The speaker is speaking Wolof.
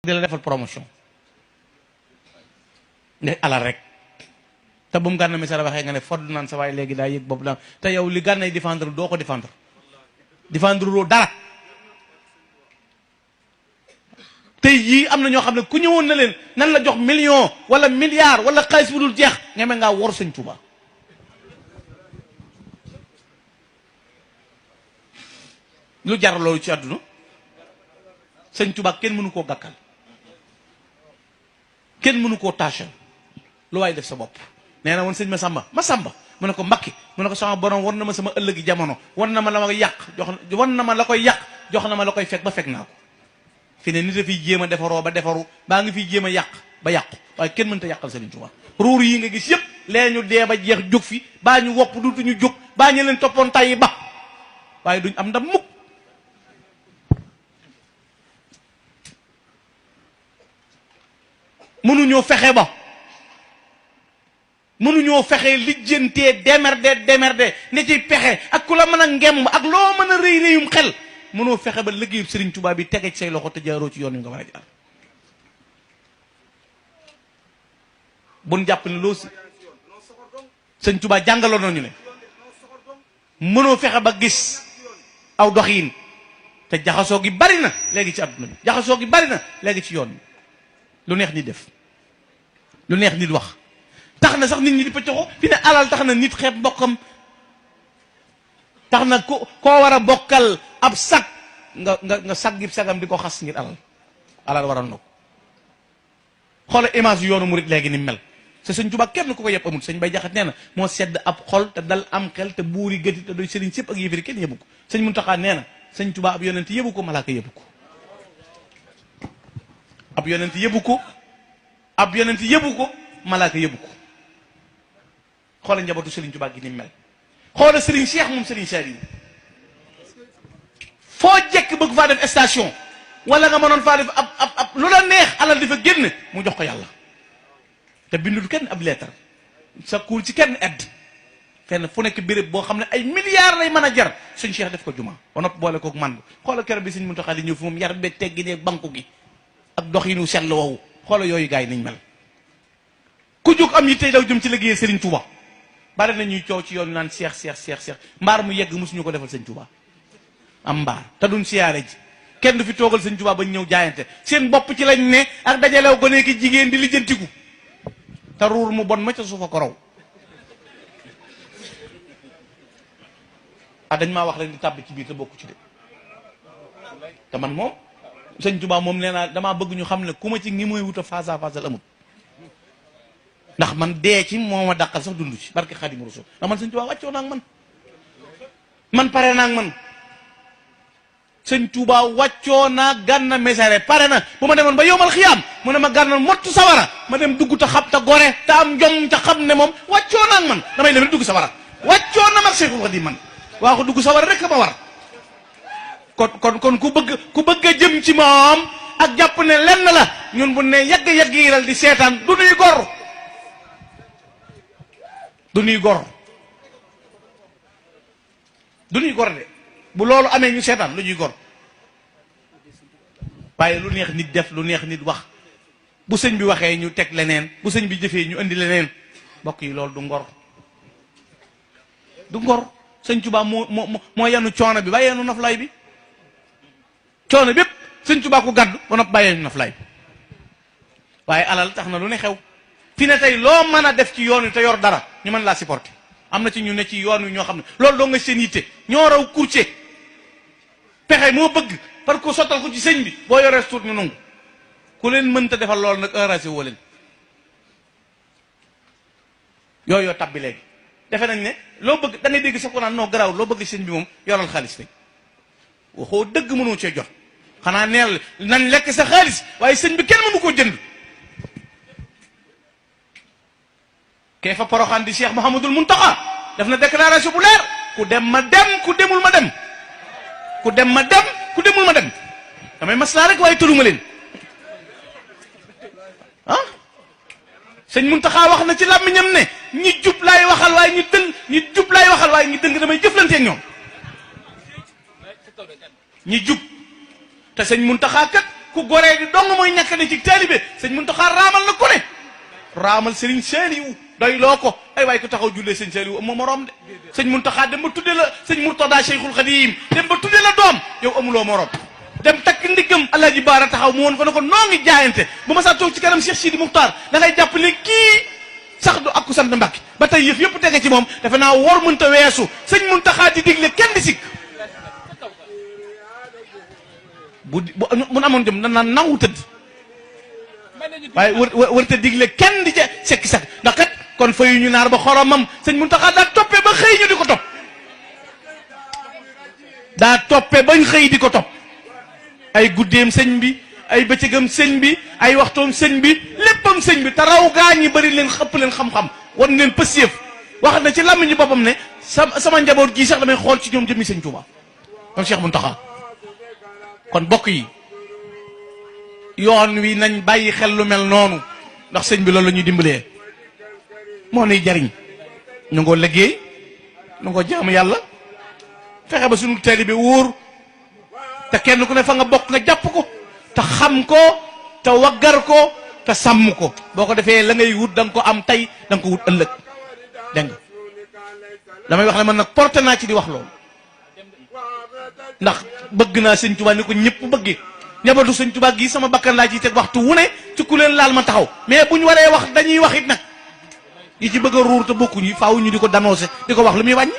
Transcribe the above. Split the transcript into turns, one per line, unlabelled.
di la defal promotion ne alal rek te bu mu Gana Messere waxee nga ne fodd naan sa waay léegi daa yëg bopp daan te yow li Gana défendre doo ko défendre loo dara. tey yii am na ñoo xam ne ku ñëwoon na leen nan la jox million wala milliard wala xaalis bu dul jeex ñeme ngaa wor sëñ Tuuba. lu jar loolu ci àdduna sëñ Tuuba kenn mënu koo gàkkal kenn mënu koo taachal lu waay def sa bopp. nee na woon sëñ Masamba mu ne ko Mbakki mu ne ko sama borom war na ma sama ëllëgi jamono war na ma la ma yàq war na ma la koy yàq jox na ma la koy fekk ba fekk naa ko. fi ne nit a fiy jéem a defaroo ba defaru baa ngi fiy jéem a yàq ba yàqu waaye kenn mënta yàqal Sëriñ Tuuba. ruur yi nga gis yëpp lee ñu dee ba jeex jóg fi baa ñu wopp duutuñu jóg baa ñu leen toppoon tayyi ba waaye duñ am ndam mukk. mënuñoo fexe lijjantee démerde ne ci pexe ak ku la mën a ngemb ak loo mën a rëy rëyum xel mënoo fexe ba liggéeyu Sëriñ Tuuba bi tege ci say loxo te jaaroo ci yoon wi nga war a jaar. bun jàpp ne loo Sëriñ Tuuba jàngaloon nañu ne mënoo fexe ba gis aw doxiin te jaxasoo gi bari na léegi ci àdduna bi jaxasoo gi bari na léegi ci yoon bi lu neex nit def lu neex nit wax tax na sax nit ñi di pëccoxo fi ne alal tax na nit xeeb mbokkam tax na koo war a bokkal ab sag nga sag gi sagam di ko xas ngir alal waral na ko. xoola image yoonu murit léegi ni mel te sëñ Tuuba kenn ku ko yëpp amul sëñ Bay Jaxate nee na moo sedd ab xol te dal am xel te buuri gëti te doy sëriñ sépp ak yëfiri kenn yëbu ko. sëñ Muntaxa nee na sëñ Tuuba ab yonent yëbu ko malaaka yëbu ko ab yonent yëbu ko ab yonent yëbu ko malaaka yëbu ko. xoola njabootu Sëriñ Tuuba gi ni mel xoola Sëriñ Cheikh moom Sëriñ Saliou foo jekk bëgg faa def station wala nga mënoon faa def ab lu la neex alal di fa génn mu jox ko yàlla te bindul kenn ab lettre sa kuul ci kenn edd fenn fu nekk béréb boo xam ne ay milliards lay mën a jar Sëriñ Cheikh def ko juma ba noppi boole koog man xoola keroog bi Sëriñ Muntaxa di ñëw fi moom yar beeg teggi ne banku gi ak doxinu sell woowu xoola yooyu gars yi niñ mel ku jóg am yi tey daw jëm ci liggéeyee Sëriñ Tuuba bari na ñuy coow ci yoon naan seex mbaar mu yegg mosuñu ko defal sëñ Tuuba am mbaar te duñ siyaare ji kenn du fi toogal sëñ Tuuba bañ ñëw jaayante seen bopp ci lañ ne ak dajalew gone ki jigéen di lijjantiku te ruur mu bon ma ca suufa ko raw. dañ maa wax rek di tàbbi ci biir te bokku ci de te man moom sëñ Tuuba moom nee naa damaa bëgg ñu xam ne ku ma ci ngi mooy wuta face à face amut. ndax man dee ci moo ma dàqal sax dund ci barke Xaadimu Rasuul ndax man sëñ Tuuba wàccoo naa ak man pare naa ak man sëñ Tuuba wàccoo naa Gana Messere pare na bu ma demoon ba yowmal xiyaam mu ne ma Gana mottu sawara ma dem dugg te xam te gore te am jom te xam ne moom wàccoo naa ak man damay dem rek dugg sawara wàccoo na mag Seexul Xadiim man waa ko dugg sawara rek ma war kon ku bëgg a jëm ci moom ak jàpp ne lenn la ñun bu ne yegg yiral di seetaan du nuy gor du nuy gor de bu loolu amee ñu seetaan lu ñuy gor waaye lu neex nit def lu neex nit wax bu sëñ bi waxee ñu teg leneen bu sëñ bi jëfee ñu indi leneen mbokk yi loolu du ngor sëñ Tuuba moo yenu coono bi bàyyee nu noflaay bi coono bépp sëñ Tuuba ko gàddu ba nopp bàyyee nu noflaay bi waaye alal tax na lu ne xew fi ne tey loo mën a def ci yoon wi te yor dara ñu mën laa supporter am na ci ñu ne ci yoon wi ñoo xam ne loolu doo nga seen yitte ñoo raw courtier pexe moo bëgg parce que sottal ko ci sëñ bi boo yoree suut ñu nangu ku leen mënta defal loolu nag enragé woo leen yooyu tabbi léegi defe nañ ne loo bëgg da ngay dégg sax ko naan non garaaw loo bëgg sëñ bi moom yoral xaalis rek waxoo dëgg mënoo cee jot xanaa neel nañ lekk sa xaalis waaye sëñ bi kenn mënu koo jënd kee fa Poroxaan di Cheikh Mouhamadul Muntaxa def na déclaration bu leer ku dem ma dem ku demul ma dem ku dem ma dem ku demul ma dem damay maslaa rek waaye tëluma leen sëñ Muntaxa wax na ci làmmiñam ne ñi jub laay waxal waaye ñi jub laay waxal waaye ñi dëng damay jëflanteeg ñoom ñi jub te sëñ Muntaxa kat ku goree di dong mooy ñàkk ne ci taalibe sëñ Muntaxa raamal na ko ne raamal sëriñ Saliou doy loo ko ay waay ko taxaw jullee sëñ Saliou amoo morom de sëñ Muntaxa dem ba tudde la sëñ Murtada Cheikhul Khadim dem ba tudde la doom yow amuloo morom dem takk ndiggam Alaaji Baara taxaw mu woon ko ne ko noo ngi jaayante bu ma saa toog ci kanam Cheikh Sidi Muxtaar da ngay jàpp ne kii sax du ak ku sant Mbàkke ba tey yëf yëpp tege ci moom defe naa wor mënta weesu sëñ Muntaxa di digle kenn di sikk bu mun amoon jëm nan naan nangu tëdd waaye wër te digle kenn di ca sekki sak ndax kat kon fayu ñu naar ba xoromam sëñ Muntaxa daa toppee ba xëy ñu di ko topp daa toppee bañ xëy di ko topp ay guddeem sëñ bi ay bëccëgam sëñ bi ay waxtoom sëñ bi léppam sëñ bi te raw gaa ñi bëri leen xëpp leen xam-xam wan leen pësiyëf wax na ci làmmiñu boppam ne sama njaboot gii sax damay xool ci ñoom jëmmi sëñ Tuuba kon Cheikh Muntaxa kon bokk yi yoon wi nañ bàyyi xel lu mel noonu ndax sëñ bi loolu la ñuy dimbalee moo nuy jariñ ñu ngoo liggéey ñu ngoo jaamu yàlla fexe ba suñu taalibe wóor te kenn ku ne fa nga bokk nga jàpp ko te xam ko te waggar ko te sàmm ko boo ko defee la ngay wut da nga ko am tey da nga ko wut ëllëg dégg nga damay wax ne man nag porté naa ci di wax loolu ndax bëgg naa sëñ Tuubaa ni ko ñëpp bëggee ñabatu sëñ Tuubaa gi sama bakkan laa ciy teg waxtu wu ne ci ku leen laal ma taxaw mais bu ñu waree wax dañuy wax it nag yi ci bëgg a ruur te bokkuñu faaw ñu di ko danoncé di ko wax lu muy wàññi